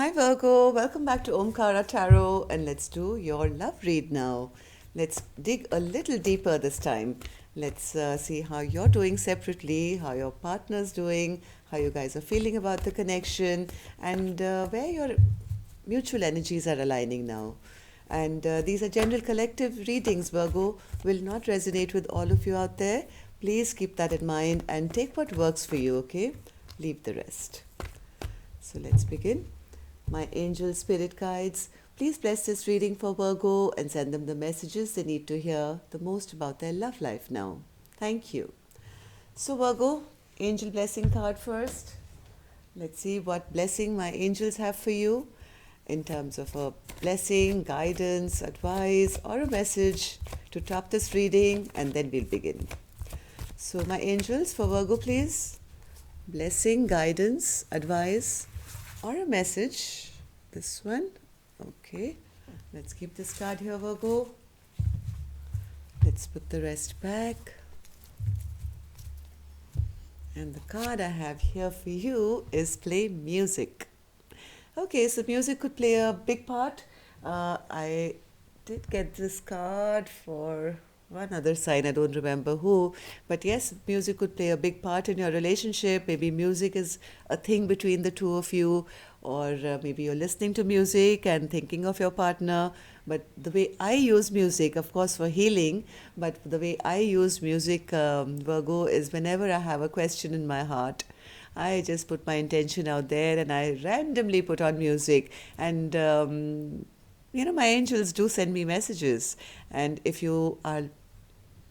Hi Virgo, welcome back to Omkara Tarot and let's do your love read now. Let's dig a little deeper this time. Let's see how you're doing separately, how your partner's doing, how you guys are feeling about the connection, and where your mutual energies are aligning now. And these are general collective readings, Virgo, will not resonate with all of you out there. Please keep that in mind and take what works for you, okay? Leave the rest. So let's begin. My angel spirit guides, please bless this reading for Virgo and send them the messages they need to hear the most about their love life now. Thank you. So, Virgo, angel blessing card first. Let's see what blessing my angels have for you in terms of a blessing, guidance, advice, or a message to top this reading, and then we'll begin. So, my angels for Virgo, please. Blessing, guidance, advice, or a message. This one. Okay. Let's keep this card here, Virgo. Let's put the rest back. And the card I have here for you is play music. Okay, so music could play a big part. I did get this card for one other sign, I don't remember who, but yes, music could play a big part in your relationship. Maybe music is a thing between the two of you, or maybe you're listening to music and thinking of your partner. But the way I use music, of course, for healing, but the way I use music, Virgo, is whenever I have a question in my heart, I just put my intention out there and I randomly put on music. And, my angels do send me messages. And if you are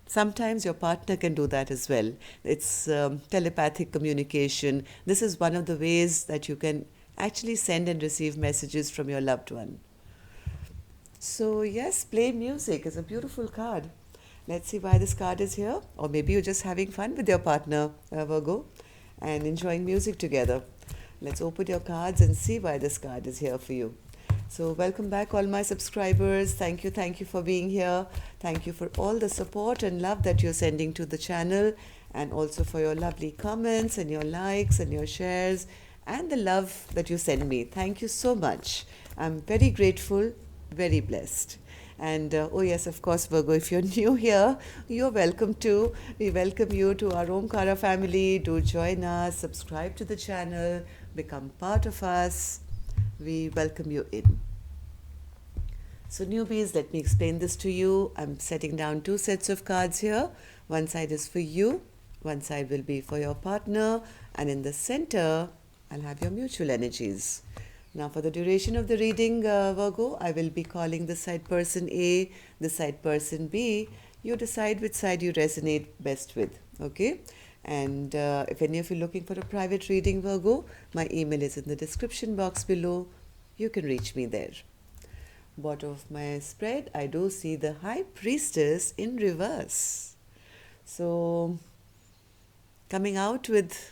sometimes your partner can do that as well. It's telepathic communication. This is one of the ways that you can actually send and receive messages from your loved one. So, yes, play music is a beautiful card. Let's see why this card is here. Or maybe you're just having fun with your partner, Virgo, and enjoying music together. Let's open your cards and see why this card is here for you. So, welcome back, all my subscribers. Thank you for being here. Thank you for all the support and love that you're sending to the channel, and also for your lovely comments and your likes and your shares and the love that you send me. Thank you so much. I'm very grateful, very blessed. And oh, yes, of course, Virgo, if you're new here, you're welcome too. We welcome you to our Omkara family. Do join us, subscribe to the channel, become part of us. We welcome you in. So, newbies, let me explain this to you. I'm setting down two sets of cards here. One side is for you, one side will be for your partner, and in the center, I'll have your mutual energies. Now, for the duration of the reading, Virgo, I will be calling this side person A, this side person B. You decide which side you resonate best with, okay? And if any of you are looking for a private reading, Virgo, my email is in the description box below. You can reach me there. Bottom of my spread, I do see the High Priestess in reverse. So, coming out with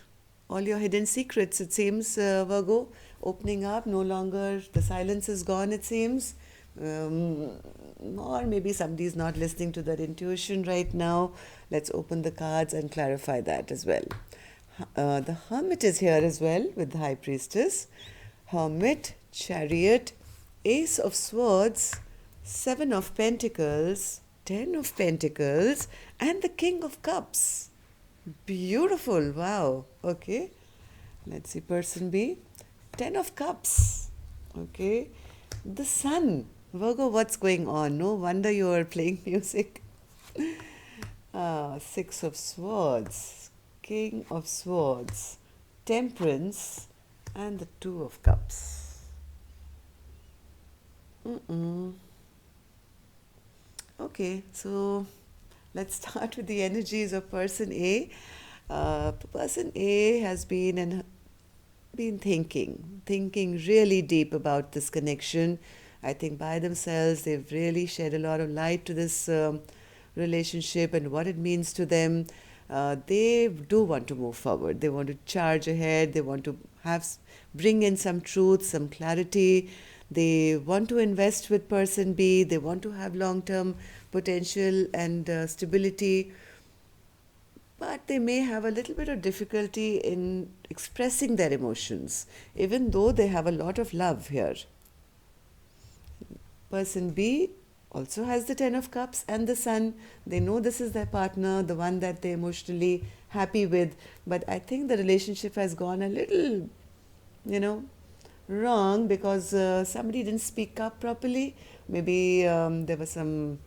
all your hidden secrets, it seems, Virgo, opening up, no longer, the silence is gone, it seems. Or maybe somebody's not listening to their intuition right now. Let's open the cards and clarify that as well. The Hermit is here as well with the High Priestess. Hermit, Chariot, Ace of Swords, Seven of Pentacles, Ten of Pentacles, and the King of Cups. Beautiful. Wow. Okay. Let's see person B. Ten of Cups. Okay. The Sun. Virgo, what's going on? No wonder you are playing music. Six of Swords, King of Swords, Temperance, and the Two of Cups. Okay, so let's start with the energies of person A. Person A has been thinking really deep about this connection. I think by themselves they've really shed a lot of light to this relationship and what it means to them. They do want to move forward. They want to charge ahead. They want to bring in some truth, some clarity. They want to invest with person B. They want to have long-term potential and stability. but they may have a little bit of difficulty in expressing their emotions, even though they have a lot of love here. Person B also has the Ten of Cups and the Sun. They know this is their partner, the one that they're emotionally happy with, but I think the relationship has gone a little, you know, wrong because somebody didn't speak up properly. Maybe there was some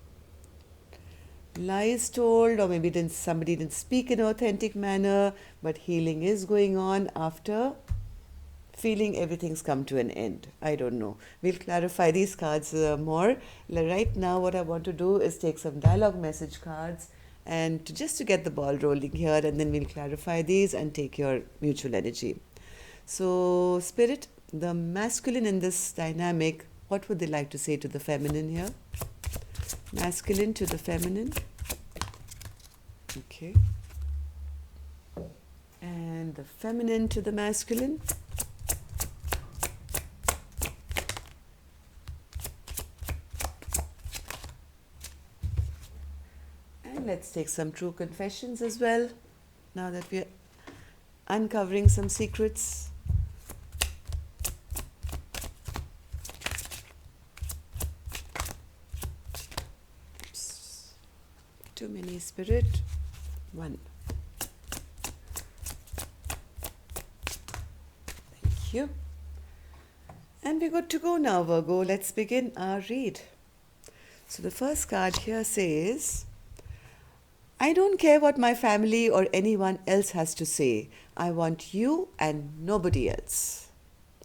lies told, or maybe somebody didn't speak in an authentic manner, but healing is going on after feeling everything's come to an end. I don't know. We'll clarify these cards more. Right now, what I want to do is take some dialogue message cards and just to get the ball rolling here, and then we'll clarify these and take your mutual energy. So, Spirit, the masculine in this dynamic, what would they like to say to the feminine here? Masculine to the feminine. Okay. And the feminine to the masculine. And let's take some true confessions as well, now that we're uncovering some secrets. Oops. Too many, Spirit. One. Thank you. And we're good to go now, Virgo. Let's begin our read. So the first card here says, I don't care what my family or anyone else has to say. I want you and nobody else.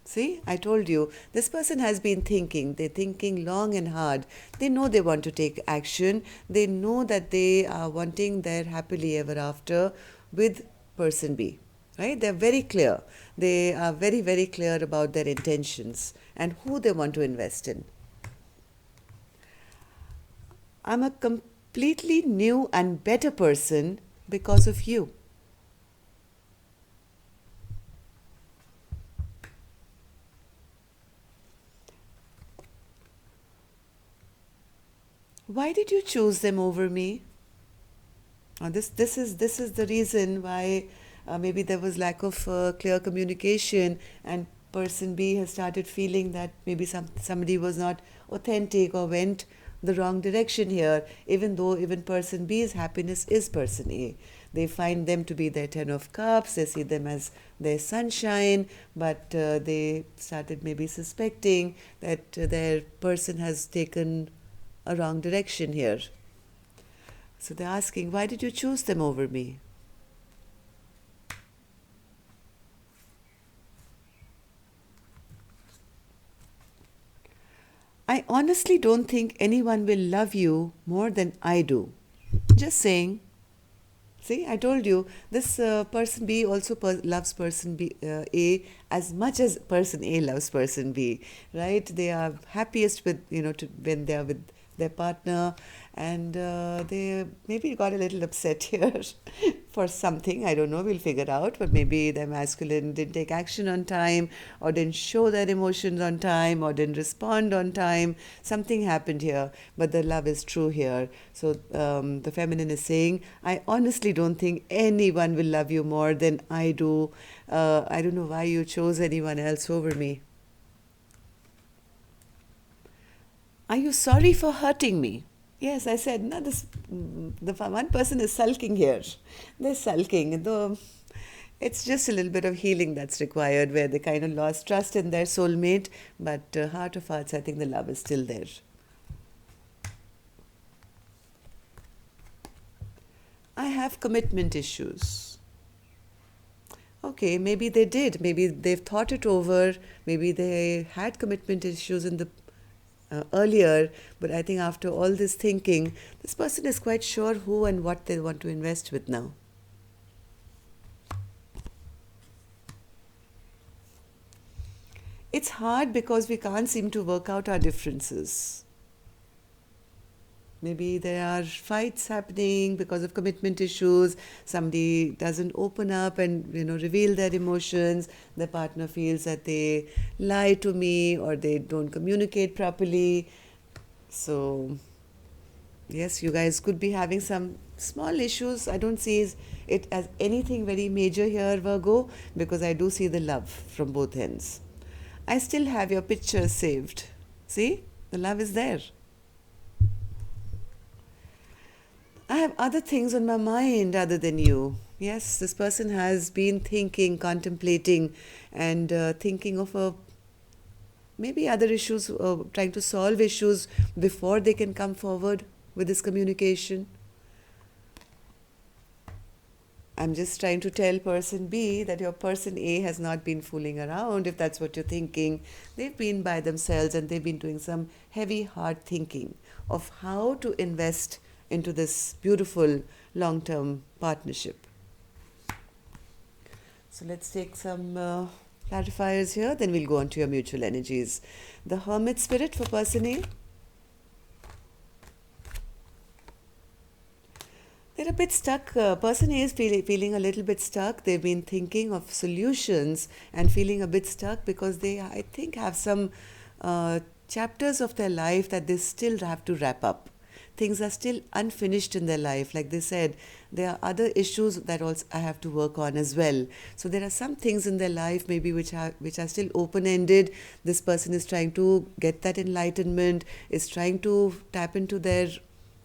See, I told you, this person has been thinking. They're thinking long and hard. They know they want to take action. They know that they are wanting their happily ever after with person B. Right? They're very clear. They are very, very clear about their intentions and who they want to invest in. I'm a completely new and better person because of you. Why did you choose them over me? This is the reason why maybe there was lack of clear communication, and person B has started feeling that maybe somebody was not authentic or went the wrong direction here, even though even person B's happiness is person A. They find them to be their Ten of Cups, they see them as their sunshine, but they started maybe suspecting that their person has taken a wrong direction here. So they're asking, why did you choose them over me? I honestly don't think anyone will love you more than I do. Just saying. See, I told you, this person B also loves person B, A as much as person A loves person B, right? They are happiest with, when they are with their partner, and they maybe got a little upset here for something. I don't know, we'll figure out, but maybe their masculine didn't take action on time, or didn't show their emotions on time, or didn't respond on time. Something happened here, but the love is true here. So the feminine is saying, I honestly don't think anyone will love you more than I do. I don't know why you chose anyone else over me. Are you sorry for hurting me? Yes, I said, no, the one person is sulking here. They're sulking. Though it's just a little bit of healing that's required, where they kind of lost trust in their soulmate, but heart of hearts, I think the love is still there. I have commitment issues. Okay, maybe they did. Maybe they've thought it over. Maybe they had commitment issues in the earlier, but I think after all this thinking, this person is quite sure who and what they want to invest with now. It's hard because we can't seem to work out our differences. Maybe there are fights happening because of commitment issues. Somebody doesn't open up and reveal their emotions. The partner feels that they lie to me or they don't communicate properly. So Yes, you guys could be having some small issues. I don't see it as anything very major here, Virgo, because I do see the love from both ends. I still have your picture saved. See? The love is there. I have other things on my mind other than you. Yes, this person has been thinking, contemplating, and thinking of maybe other issues, trying to solve issues before they can come forward with this communication. I'm just trying to tell person B that your person A has not been fooling around, if that's what you're thinking. They've been by themselves and they've been doing some heavy, hard thinking of how to invest into this beautiful long term partnership. So let's take some clarifiers here, then we'll go on to your mutual energies. The Hermit spirit for person A. They're a bit stuck. Person A is feeling a little bit stuck. They've been thinking of solutions and feeling a bit stuck because they, I think, have some chapters of their life that they still have to wrap up. Things are still unfinished in their life. Like they said, there are other issues that also I have to work on as well. So there are some things in their life maybe which are still open-ended. This person is trying to get that enlightenment, is trying to tap into their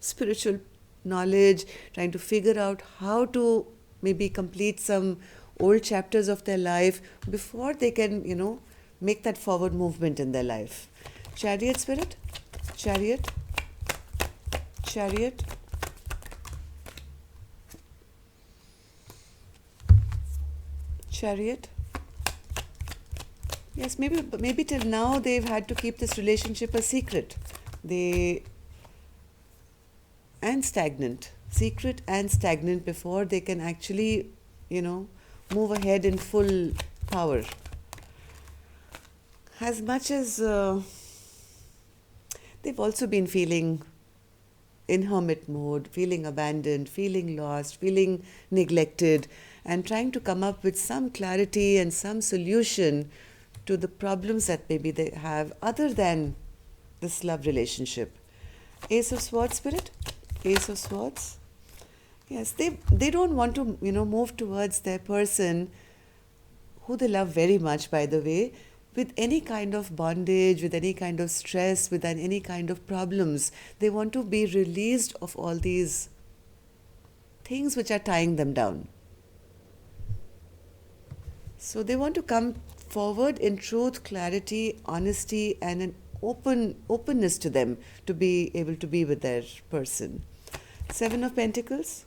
spiritual knowledge, trying to figure out how to maybe complete some old chapters of their life before they can, make that forward movement in their life. Chariot spirit, chariot, chariot, chariot. Yes, maybe till now they've had to keep this relationship a secret. They and stagnant, secret and stagnant before they can actually, move ahead in full power. As much as they've also been feeling in hermit mode, feeling abandoned, feeling lost, feeling neglected, and trying to come up with some clarity and some solution to the problems that maybe they have other than this love relationship. Ace of Swords spirit, Ace of Swords. Yes, they don't want to, move towards their person who they love very much, by the way, with any kind of bondage, with any kind of stress, with any kind of problems. They want to be released of all these things which are tying them down. So they want to come forward in truth, clarity, honesty, and an openness to them to be able to be with their person. Seven of Pentacles.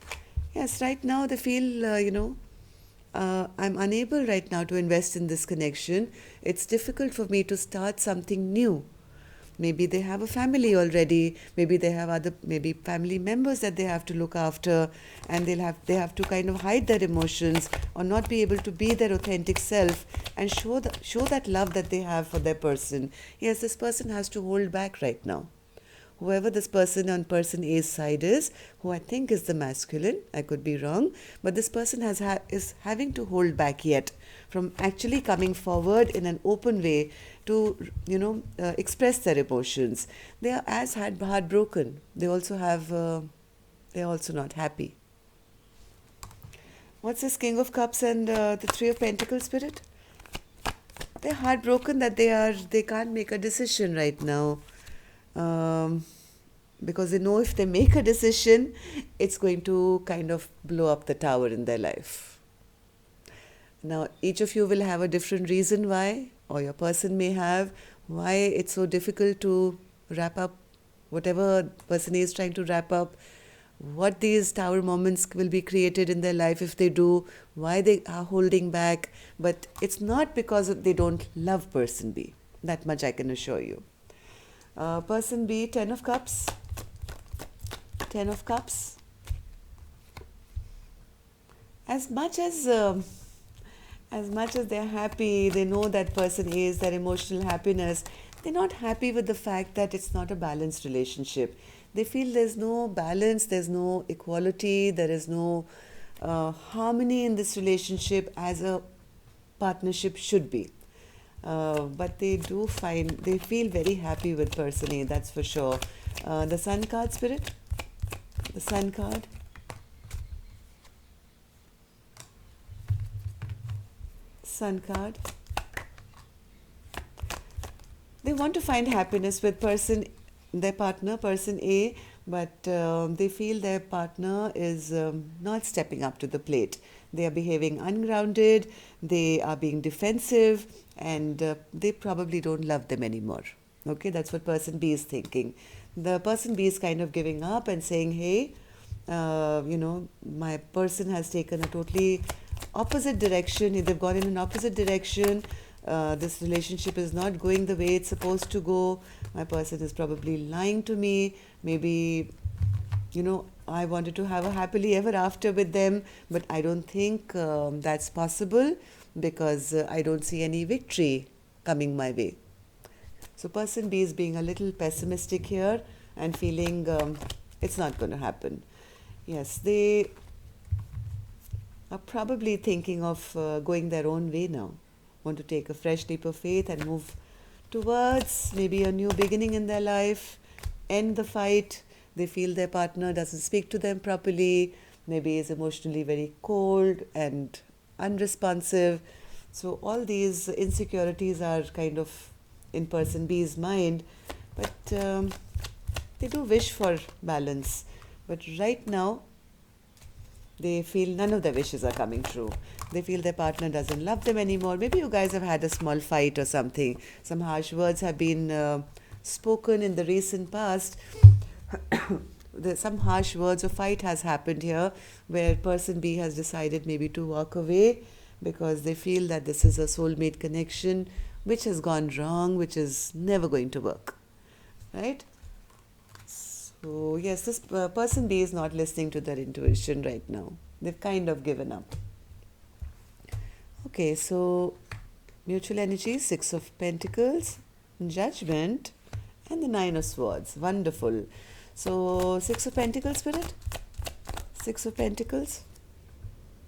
Yes, right now they feel, I'm unable right now to invest in this connection. It's difficult for me to start something new. Maybe they have a family already. Maybe they have maybe family members that they have to look after, and they have to kind of hide their emotions or not be able to be their authentic self and show that love that they have for their person. Yes, this person has to hold back right now. Whoever this person on person A's side is, who I think is the masculine, I could be wrong, but this person is having to hold back yet from actually coming forward in an open way to, express their emotions. They are as heartbroken. They also have, they're also not happy. What's this King of Cups and the Three of Pentacles spirit? They're heartbroken that they can't make a decision right now. Because they know if they make a decision, it's going to kind of blow up the tower in their life. Now, each of you will have a different reason why, or your person may have, why it's so difficult to wrap up whatever person is trying to wrap up, what these tower moments will be created in their life if they do, why they are holding back. But it's not because they don't love person B. That much I can assure you. Person B, Ten of Cups. Ten of Cups. As much as they're happy, they know that person A is their emotional happiness, they're not happy with the fact that it's not a balanced relationship. They feel there's no balance, there's no equality, there is no harmony in this relationship as a partnership should be. But they feel very happy with person A, that's for sure. The Sun card spirit. The Sun card. Sun card. They want to find happiness with their partner, person A, but they feel their partner is not stepping up to the plate. They are behaving ungrounded, they are being defensive, and they probably don't love them anymore. Okay, that's what person B is thinking. The person B is kind of giving up and saying, hey, my person has taken a totally opposite direction. They've gone in an opposite direction. This relationship is not going the way it's supposed to go. My person is probably lying to me. Maybe, I wanted to have a happily ever after with them, but I don't think that's possible because I don't see any victory coming my way. So person B is being a little pessimistic here and feeling it's not going to happen. Yes, they are probably thinking of going their own way now. Want to take a fresh leap of faith and move towards maybe a new beginning in their life, end the fight. They feel their partner doesn't speak to them properly, maybe is emotionally very cold and unresponsive. So all these insecurities are kind of in person B's mind, but they do wish for balance. But right now, they feel none of their wishes are coming true. They feel their partner doesn't love them anymore. Maybe you guys have had a small fight or something. Some harsh words have been spoken in the recent past. Some harsh words or fight has happened here where person B has decided maybe to walk away because they feel that this is a soulmate connection which has gone wrong, which is never going to work. Right? So yes, this person B is not listening to their intuition right now. They've kind of given up. Okay, so mutual energy, Six of Pentacles, Judgment, and the Nine of Swords. Wonderful. So Six of Pentacles, Spirit? Six of Pentacles.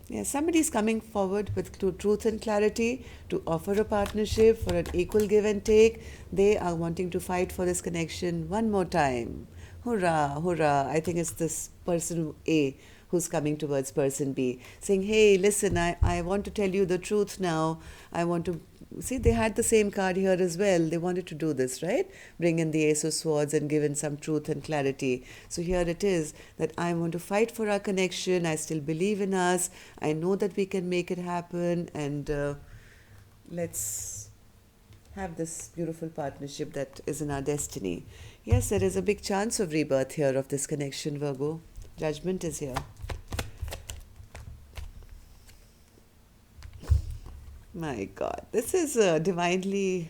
Yes, somebody is coming forward with truth and clarity to offer a partnership for an equal give and take. They are wanting to fight for this connection one more time. Hurrah, hurrah. I think it's this person A who's coming towards person B, saying, hey, listen, I want to tell you the truth now. I want to... See, they had the same card here as well. They wanted to do this, right? Bring in the Ace of Swords and give in some truth and clarity. So here it is that I want to fight for our connection. I still believe in us. I know that we can make it happen. And let's have this beautiful partnership that is in our destiny. Yes, there is a big chance of rebirth here of this connection, Virgo. Judgment is here. My God, this is a divinely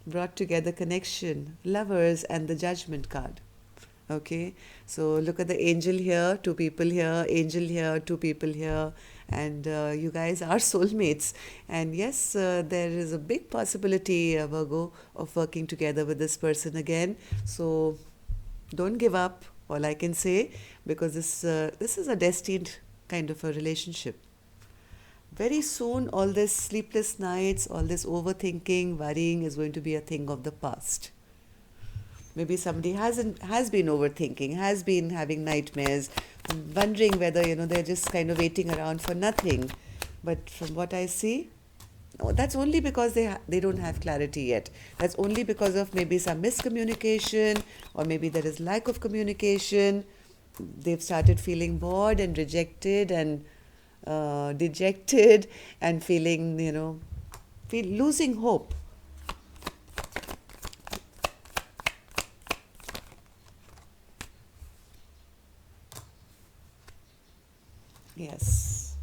brought together connection. Lovers and the Judgment card. Okay, so look at the angel here, two people here, angel here, two people here, and you guys are soulmates. And yes, there is a big possibility, Virgo, of working together with this person again. So don't give up, all I can say, because this is a destined kind of a relationship. Very soon, all this sleepless nights, all this overthinking, worrying is going to be a thing of the past. Maybe somebody has been overthinking, has been having nightmares, wondering whether, they're just kind of waiting around for nothing. But from what I see, that's only because they don't have clarity yet. That's only because of maybe some miscommunication, or maybe there is lack of communication. They've started feeling bored and rejected and dejected and feeling, losing hope. Yes.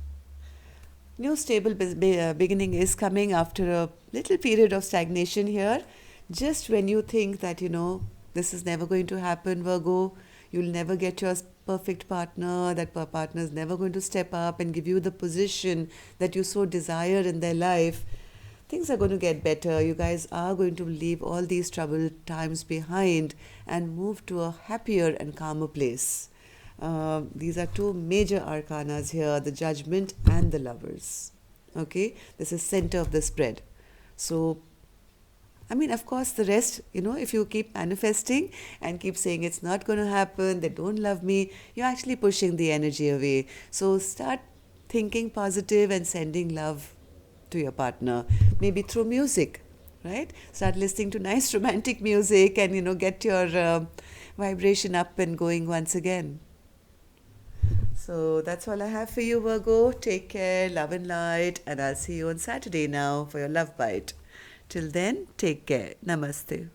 New stable beginning is coming after a little period of stagnation here. Just when you think that, this is never going to happen, Virgo, you'll never get your perfect partner, that partner is never going to step up and give you the position that you so desire in their life, things are going to get better. You guys are going to leave all these troubled times behind and move to a happier and calmer place. These are two major arcanas here, the Judgment and the Lovers. Okay, this is center of the spread. So I mean, of course, the rest, if you keep manifesting and keep saying it's not going to happen, they don't love me, you're actually pushing the energy away. So start thinking positive and sending love to your partner, maybe through music, right? Start listening to nice romantic music and, get your vibration up and going once again. So that's all I have for you, Virgo. Take care, love and light, and I'll see you on Saturday now for your love bite. Till then, take care. Namaste.